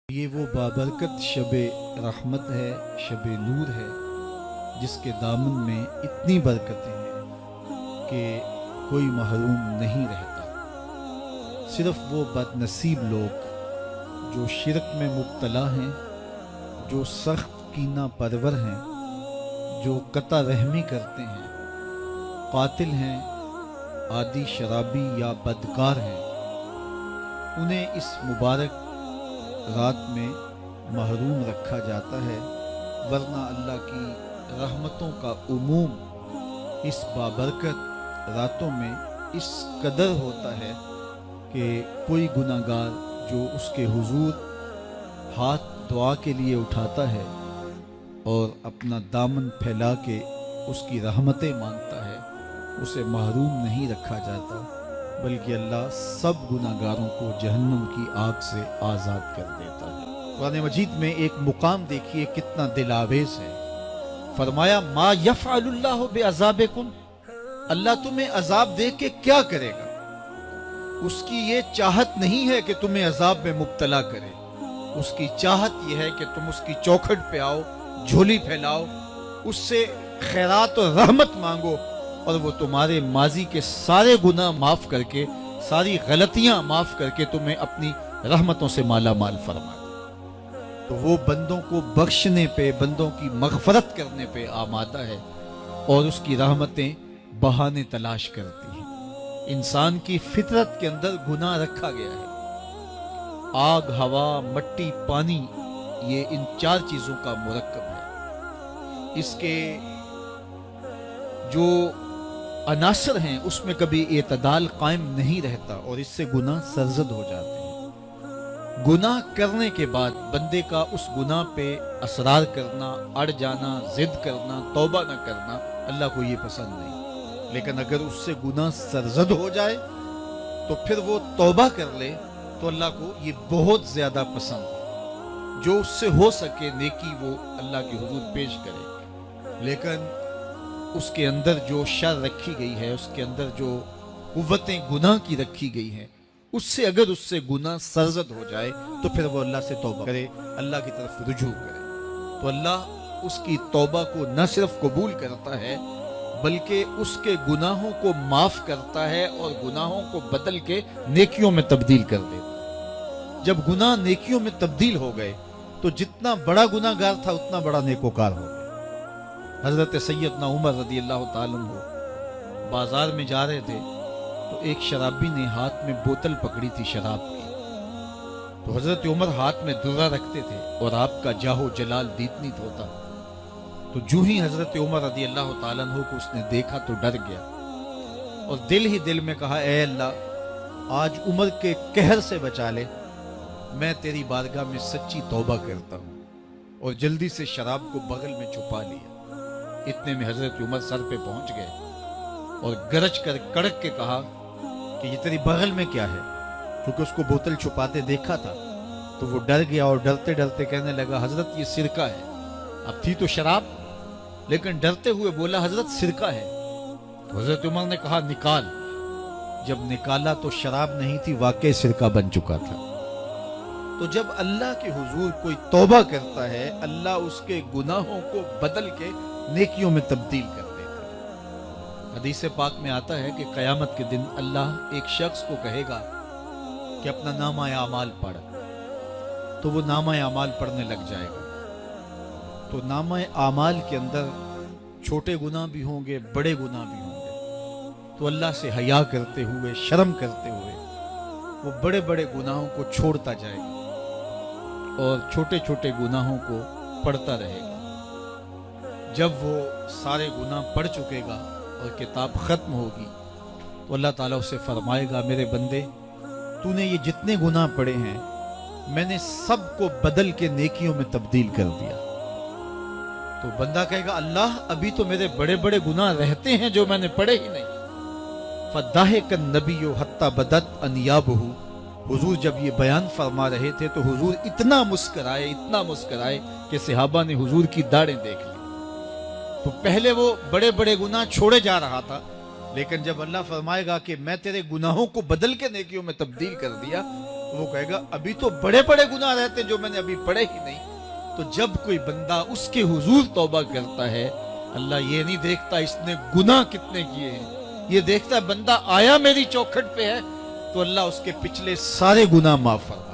یہ وہ بابرکت شب رحمت ہے، شب نور ہے، جس کے دامن میں اتنی برکتیں ہیں کہ کوئی محروم نہیں رہتا۔ صرف وہ بد نصیب لوگ جو شرک میں مبتلا ہیں، جو سخت کینہ پرور ہیں، جو قطع رحمی کرتے ہیں، قاتل ہیں، عادی شرابی یا بدکار ہیں، انہیں اس مبارک رات میں محروم رکھا جاتا ہے، ورنہ اللہ کی رحمتوں کا عموم اس بابرکت راتوں میں اس قدر ہوتا ہے کہ کوئی گناہ گار جو اس کے حضور ہاتھ دعا کے لیے اٹھاتا ہے اور اپنا دامن پھیلا کے اس کی رحمتیں مانگتا ہے، اسے محروم نہیں رکھا جاتا، بلکہ اللہ سب گناہ گاروں کو جہنم کی آگ سے آزاد کر دیتا ہے۔ قرآن مجید میں ایک مقام دیکھیے کتنا دل آویز ہے۔ فرمایا ما یفعل اللہ بعذابکم، اللہ تمہیں عذاب دے کے کیا کرے گا؟ اس کی یہ چاہت نہیں ہے کہ تمہیں عذاب میں مبتلا کرے، اس کی چاہت یہ ہے کہ تم اس کی چوکھٹ پہ آؤ، جھولی پھیلاؤ، اس سے خیرات و رحمت مانگو، اور وہ تمہارے ماضی کے سارے گناہ معاف کر کے، ساری غلطیاں معاف کر کے تمہیں اپنی رحمتوں سے مالا مال فرمائے۔ تو وہ بندوں کو بخشنے پہ، بندوں کی مغفرت کرنے پہ آمادہ ہے، اور اس کی رحمتیں بہانے تلاش کرتی ہیں۔ انسان کی فطرت کے اندر گناہ رکھا گیا ہے۔ آگ، ہوا، مٹی، پانی، یہ ان چار چیزوں کا مرکب ہے۔ اس کے جو عناصر ہیں اس میں کبھی اعتدال قائم نہیں رہتا، اور اس سے گناہ سرزد ہو جاتے ہیں۔ گناہ کرنے کے بعد بندے کا اس گناہ پہ اصرار کرنا، اڑ جانا، ضد کرنا، توبہ نہ کرنا اللہ کو یہ پسند نہیں، لیکن اگر اس سے گناہ سرزد ہو جائے تو پھر وہ توبہ کر لے تو اللہ کو یہ بہت زیادہ پسند ہے۔ جو اس سے ہو سکے نیکی وہ اللہ کے حضور پیش کرے، لیکن اس کے اندر جو شر رکھی گئی ہے، اس کے اندر جو قوتیں گناہ کی رکھی گئی ہیں، اس سے اگر اس سے گناہ سرزد ہو جائے تو پھر وہ اللہ سے توبہ کرے، اللہ کی طرف رجوع کرے، تو اللہ اس کی توبہ کو نہ صرف قبول کرتا ہے بلکہ اس کے گناہوں کو معاف کرتا ہے، اور گناہوں کو بدل کے نیکیوں میں تبدیل کر دیتا ہے۔ جب گناہ نیکیوں میں تبدیل ہو گئے تو جتنا بڑا گناہ گار تھا اتنا بڑا نیکوکار ہو گیا۔ حضرت سیدنا عمر رضی اللہ تعالیٰ عنہ بازار میں جا رہے تھے تو ایک شرابی نے ہاتھ میں بوتل پکڑی تھی شراب کی، تو حضرت عمر ہاتھ میں درہ رکھتے تھے اور آپ کا جاہو جلال دیتنیت ہوتا، تو جو ہی حضرت عمر رضی اللہ تعالیٰ عنہ کو اس نے دیکھا تو ڈر گیا، اور دل ہی دل میں کہا اے اللہ آج عمر کے قہر سے بچا لے، میں تیری بارگاہ میں سچی توبہ کرتا ہوں، اور جلدی سے شراب کو بغل میں چھپا لیا۔ اتنے میں حضرت عمر سر پہ پہنچ گئے اور گرج کر کڑک کے کہا کہ یہ تیری بغل میں کیا ہے؟ کیونکہ اس کو بوتل چھپاتے دیکھا تھا تو وہ ڈر گیا، اور ڈرتے ڈرتے کہنے لگا حضرت یہ سرکہ ہے۔ اب تھی تو شراب، لیکن ڈرتے ہوئے بولا حضرت سرکہ ہے۔ تو حضرت عمر نے کہا نکال۔ جب نکالا تو شراب نہیں تھی، واقعی سرکہ بن چکا تھا۔ تو جب اللہ کے حضور کوئی توبہ کرتا ہے، اللہ اس کے گناہوں کو بدل کے نیکیوں میں تبدیل کر دیتا ہے۔ حدیث پاک میں آتا ہے کہ قیامت کے دن اللہ ایک شخص کو کہے گا کہ اپنا نامہ اعمال پڑھ، تو وہ نامہ اعمال پڑھنے لگ جائے گا، تو نامہ اعمال کے اندر چھوٹے گناہ بھی ہوں گے، بڑے گناہ بھی ہوں گے، تو اللہ سے حیا کرتے ہوئے، شرم کرتے ہوئے وہ بڑے بڑے گناہوں کو چھوڑتا جائے گا اور چھوٹے چھوٹے گناہوں کو پڑھتا رہے گا۔ جب وہ سارے گناہ پڑھ چکے گا اور کتاب ختم ہوگی تو اللہ تعالیٰ اسے فرمائے گا میرے بندے تو نے یہ جتنے گناہ پڑھے ہیں میں نے سب کو بدل کے نیکیوں میں تبدیل کر دیا۔ تو بندہ کہے گا اللہ ابھی تو میرے بڑے بڑے گناہ رہتے ہیں جو میں نے پڑھے ہی نہیں۔ فَضَحِكَ النَّبِيُّ حَتَّى بَدَتْ أَنْيَابُهُ، حضور جب یہ بیان فرما رہے تھے تو حضور اتنا مسکرائے کہ صحابہ نے حضور کی داڑھیں دیکھ لی۔ تو پہلے وہ بڑے بڑے گناہ چھوڑے جا رہا تھا، لیکن جب اللہ فرمائے گا کہ میں تیرے گناہوں کو بدل کے نیکیوں میں تبدیل کر دیا وہ کہے گا ابھی تو بڑے بڑے گناہ رہتے جو میں نے ابھی پڑھے ہی نہیں. تو جب کوئی بندہ اس کے حضور توبہ کرتا ہے، اللہ یہ نہیں دیکھتا اس نے گناہ کتنے کیے ہیں، یہ دیکھتا ہے بندہ آیا میری چوکھٹ پہ ہے تو اللہ اس کے پچھلے سارے گناہ معاف فرما.